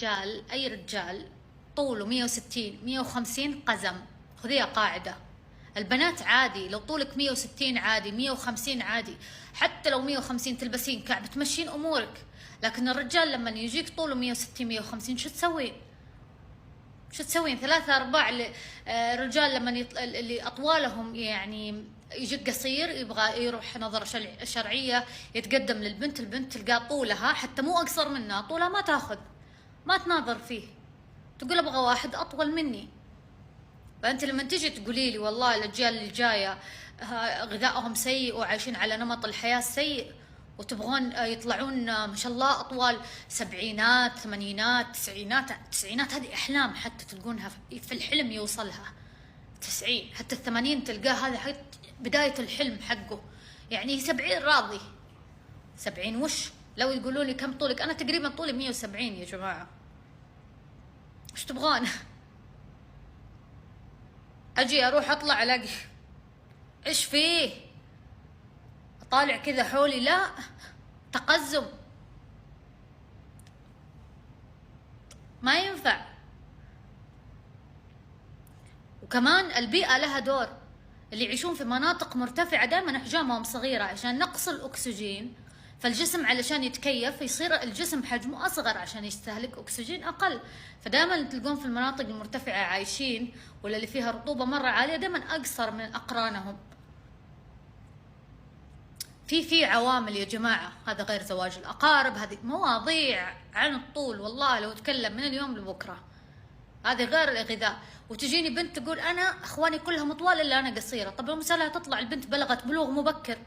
رجال، أي رجال طوله 160 150 قزم، خذيها قاعدة. البنات عادي لو طولك 160 عادي، 150 عادي، حتى لو 150 تلبسين كعب تمشين أمورك. لكن الرجال لما يجيك طوله 160 150 شو تسوين؟ شو تسوين؟ 3/4 الرجال لما اللي أطوالهم يعني يجيك قصير يبغى يروح نظرة شرعية يتقدم للبنت، البنت تلقاه طولها حتى مو أقصر منها، طولها ما تاخذ، ما تناظر فيه، تقول أبغى واحد أطول مني. فأنت لما تجي تقولي لي والله الأجيال اللي جاية غذائهم سيء وعايشين على نمط الحياة السيء، وتبغون يطلعون ما شاء الله أطوال سبعينات ثمانينات تسعينات، التسعينات هذه أحلام حتى تلقونها في الحلم يوصلها، 90 حتى 80 تلقاه هذا بداية الحلم حقه، يعني 70 راضي. 70 وش؟ لو يقولوا لي كم طولك، أنا تقريبا طولي 170 يا جماعة، وش تبغون؟ أجي أروح أطلع ألاقي إيش فيه؟ أطالع كذا حولي، لا تقزم، ما ينفع. وكمان البيئة لها دور، اللي يعيشون في مناطق مرتفعة دائما أحجامهم صغيرة عشان نقص الأكسجين، فالجسم علشان يتكيف يصير الجسم حجمه أصغر عشان يستهلك أكسجين أقل. فدائما تلقون في المناطق المرتفعة عايشين ولا اللي فيها رطوبة مرة عالية دائما أقصر من أقرانهم. في عوامل يا جماعة، هذا غير زواج الأقارب، هذه مواضيع عن الطول والله لو أتكلم من اليوم لبكرة، هذه غير الغذاء. وتجيني بنت تقول أنا أخواني كلهم طوال إلا أنا قصيرة. طب المسألة تطلع البنت بلغت بلوغ مبكر،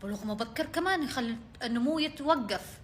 بلوغ مبكر كمان يخلي النمو يتوقف.